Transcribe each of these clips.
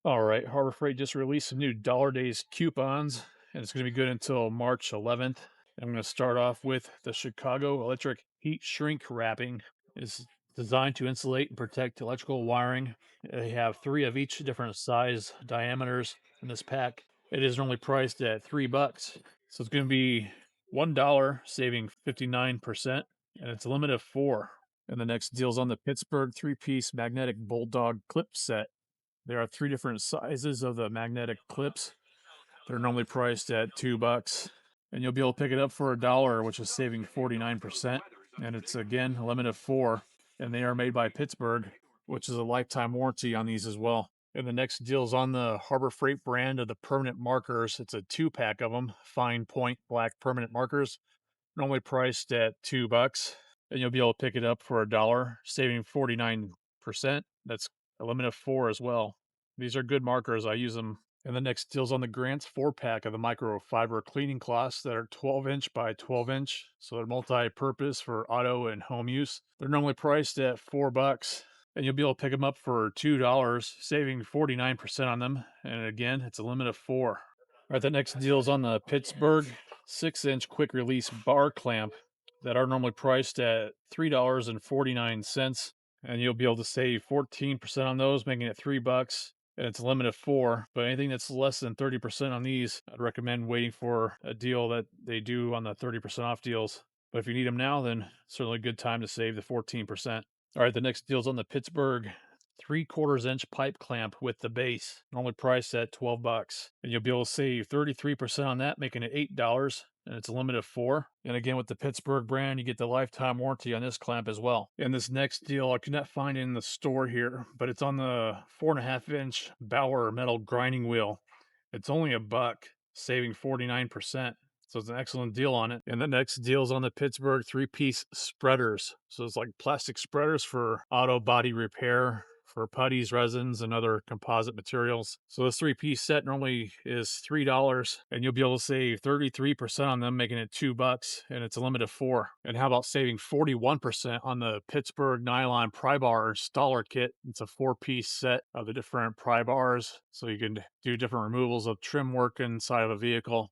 All right, Harbor Freight just released some new Dollar Days coupons, and it's going to be good until March 11th. I'm going to start off with the Chicago Electric Heat Shrink Wrapping. It's designed to insulate and protect electrical wiring. They have three of each different size diameters in this pack. It is normally priced at $3, so it's going to be $1, saving 59%, and it's a limit of four. And the next deal's on the Pittsburgh three-piece magnetic bulldog clip set. There are three different sizes of the magnetic clips. They're normally priced at $2, and you'll be able to pick it up for $1, which is saving 49%. And it's again a limit of four, and they are made by Pittsburgh, which is a lifetime warranty on these as well. And the next deal is on the Harbor Freight brand of the permanent markers. It's a two-pack of them, fine point black permanent markers, normally priced at $2, and you'll be able to pick it up for $1, saving 49%. That's a limit of four as well. These are good markers. I use them. And the next deal's on the Grants four pack of the microfiber cleaning cloths that are 12-inch by 12-inch. So they're multi-purpose for auto and home use. They're normally priced at $4, and you'll be able to pick them up for $2, saving 49% on them. And again, it's a limit of four. All right, the next deal is on the Pittsburgh 6-inch quick release bar clamp that are normally priced at $3.49, and you'll be able to save 14% on those, making it $3, and it's a limit of four. But anything that's less than 30% on these, I'd recommend waiting for a deal that they do on the 30% off deals. But if you need them now, then certainly a good time to save the 14%. All right, the next deal's on the Pittsburgh 3/4 inch pipe clamp with the base, normally priced at $12, and you'll be able to save 33% on that, making it $8, and it's a limit of four. And again, with the Pittsburgh brand, you get the lifetime warranty on this clamp as well. And this next deal I could not find in the store here, but it's on the 4.5-inch Bauer metal grinding wheel. It's only $1, saving 49%. So it's an excellent deal on it. And the next deal is on the Pittsburgh three-piece spreaders. So it's like plastic spreaders for auto body repair, for putties, resins, and other composite materials. So this three-piece set normally is $3, and you'll be able to save 33% on them, making it $2, and it's a limit of four. And how about saving 41% on the Pittsburgh nylon pry bar installer kit? It's a four-piece set of the different pry bars, so you can do different removals of trim work inside of a vehicle.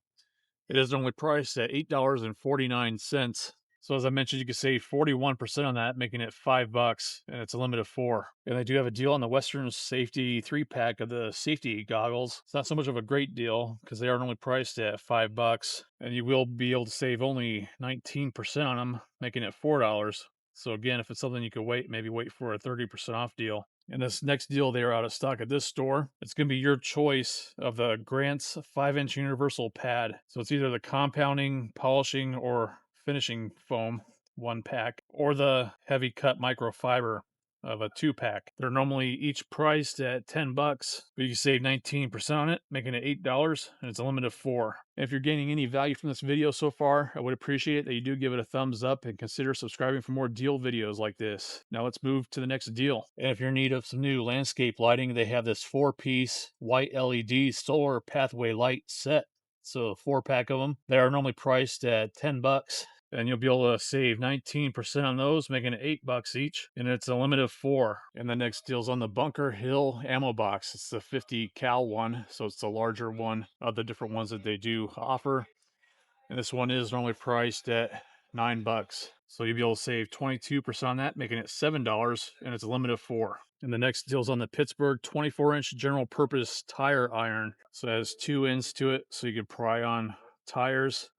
It is normally priced at $8.49. So as I mentioned, you can save 41% on that, making it $5, and it's a limit of four. And they do have a deal on the Western Safety three-pack of the safety goggles. It's not so much of a great deal because they are normally priced at $5, and you will be able to save only 19% on them, making it $4. So again, if it's something you could wait, maybe wait for a 30% off deal. And this next deal, they are out of stock at this store. It's going to be your choice of the Grant's 5-inch universal pad. So it's either the compounding, polishing, or finishing foam one pack, or the heavy cut microfiber of a two pack. They're normally each priced at $10, but you can save 19% on it, making it $8, and it's a limit of four. And if you're gaining any value from this video so far, I would appreciate that you do give it a thumbs up and consider subscribing for more deal videos like this. Now let's move to the next deal. And if you're in need of some new landscape lighting, they have this four-piece white LED solar pathway light set. So a four-pack of them. They are normally priced at $10, and you'll be able to save 19% on those, making it $8 each, and it's a limit of four. And the next deal's on the Bunker Hill ammo box. It's the 50 cal one, so it's the larger one of the different ones that they do offer. And this one is normally priced at $9. So you'll be able to save 22% on that, making it $7, and it's a limit of four. And the next deal's on the Pittsburgh 24-inch general purpose tire iron. So it has two ends to it, so you can pry on tires,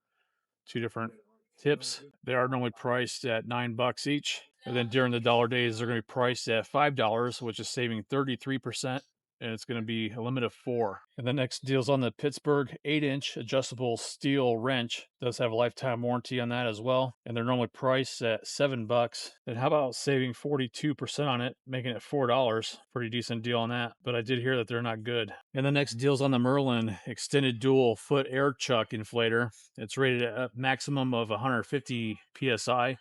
two different tips. They are normally priced at $9 each. And then during the dollar days, they're going to be priced at $5, which is saving 33%. And it's going to be a limit of four. And the next deal's on the Pittsburgh 8-inch adjustable steel wrench. Does have a lifetime warranty on that as well. And they're normally priced at $7. Then how about saving 42% on it, making it $4? Pretty decent deal on that. But I did hear that they're not good. And the next deal's on the Merlin extended dual foot air chuck inflator. It's rated at a maximum of 150 psi.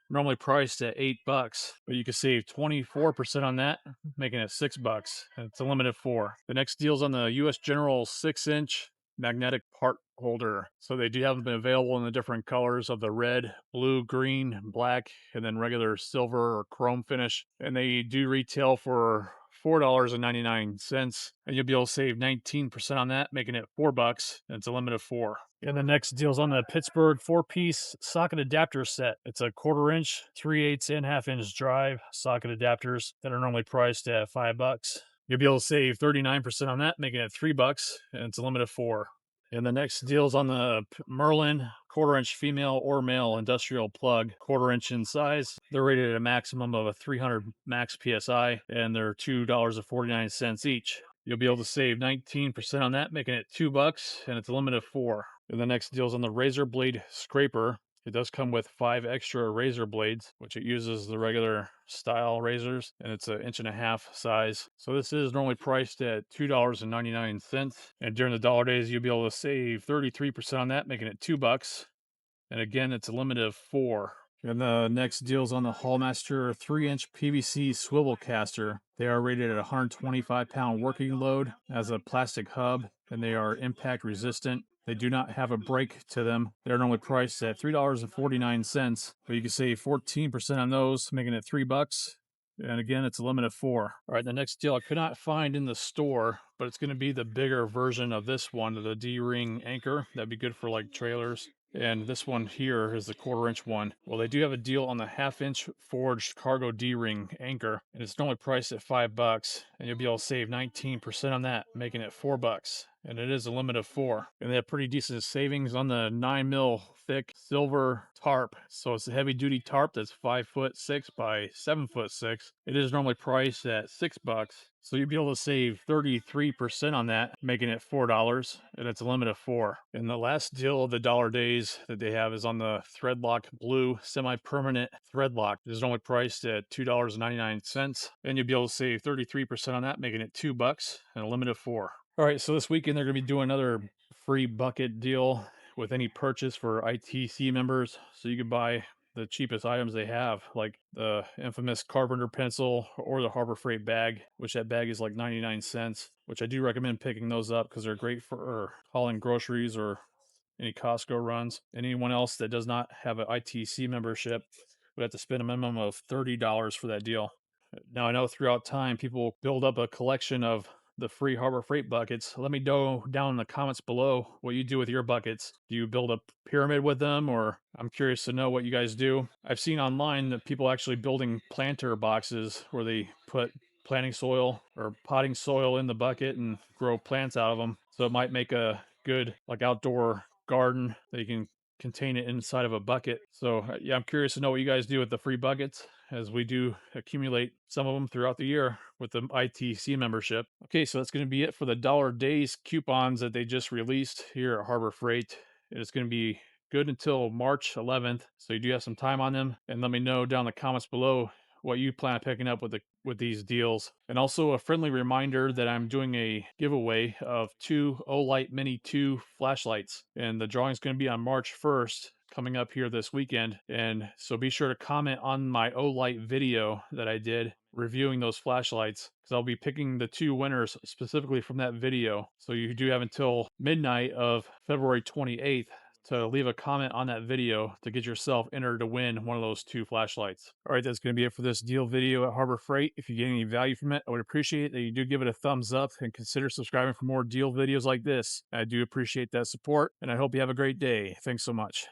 Normally priced at $8, but you can save 24% on that, making it $6. And it's a limit of four. The next deal's on the US General 6-inch magnetic part holder. So they do have them available in the different colors of the red, blue, green, black, and then regular silver or chrome finish. And they do retail for $4.99, and you'll be able to save 19% on that, making it $4, and it's a limit of 4. And the next deal's on the Pittsburgh 4-piece socket adapter set. It's a 1/4 inch, 3/8 and 1/2 inch drive socket adapters that are normally priced at $5. You'll be able to save 39% on that, making it $3, and it's a limit of 4. And the next deal's on the Merlin 1/4 inch female or male industrial plug, 1/4 inch in size. They're rated at a maximum of a 300 max PSI, and they're $2.49 each. You'll be able to save 19% on that, making it $2, and it's a limit of 4. And the next deal's on the razor blade scraper. It does come with 5 extra razor blades, which it uses the regular style razors, and it's an 1.5 inch size. So this is normally priced at $2.99. And during the dollar days, you'll be able to save 33% on that, making it $2. And again, it's a limit of 4. And the next deal's on the Hallmaster 3-inch PVC swivel caster. They are rated at a 125-pound working load, as a plastic hub, and they are impact resistant. They do not have a brake to them. They're normally priced at $3.49, but you can save 14% on those, making it $3. And again, it's a limit of 4. All right, the next deal I could not find in the store, but it's going to be the bigger version of this one, the D-ring anchor. That'd be good for like trailers. And this one here is the 1/4 inch one. Well, they do have a deal on the 1/2 inch forged cargo D-ring anchor, and it's normally priced at $5, and you'll be able to save 19% on that, making it $4. And it is a limit of 4. And they have pretty decent savings on the 9mm thick silver tarp. So it's a heavy duty tarp that's 5'6" by 7'6". It is normally priced at $6. So you'll be able to save 33% on that, making it $4, and it's a limit of 4. And the last deal of the dollar days that they have is on the Threadlock Blue semi-permanent threadlock. It is normally priced at $2.99, and you'll be able to save 33% on that, making it $2, and a limit of 4. All right, so this weekend they're going to be doing another free bucket deal with any purchase for ITC members. So you can buy the cheapest items they have, like the infamous Carpenter pencil or the Harbor Freight bag, which that bag is like 99 cents, which I do recommend picking those up because they're great for hauling groceries or any Costco runs. Anyone else that does not have an ITC membership would have to spend a minimum of $30 for that deal. Now, I know throughout time people build up a collection of the free Harbor Freight buckets. Let me know down in the comments below what you do with your buckets. Do you build a pyramid with them, or I'm curious to know what you guys do. I've seen online that people actually building planter boxes where they put planting soil or potting soil in the bucket and grow plants out of them. So it might make a good like outdoor garden that you can contain it inside of a bucket. So yeah, I'm curious to know what you guys do with the free buckets, as we do accumulate some of them throughout the year with the ITC membership. Okay, so that's going to be it for the dollar days coupons that they just released here at Harbor Freight. It's going to be good until March 11th, so you do have some time on them. And let me know down in the comments below what you plan on picking up with these deals. And also a friendly reminder that I'm doing a giveaway of 2 Olight Mini 2 flashlights, and the drawing is going to be on March 1st, coming up here this weekend. And so be sure to comment on my Olight video that I did reviewing those flashlights, because I'll be picking the 2 winners specifically from that video. So you do have until midnight of February 28th to leave a comment on that video to get yourself entered to win one of those 2 flashlights. All right, that's going to be it for this deal video at Harbor Freight. If you get any value from it, I would appreciate that you do give it a thumbs up and consider subscribing for more deal videos like this. I do appreciate that support, and I hope you have a great day. Thanks so much.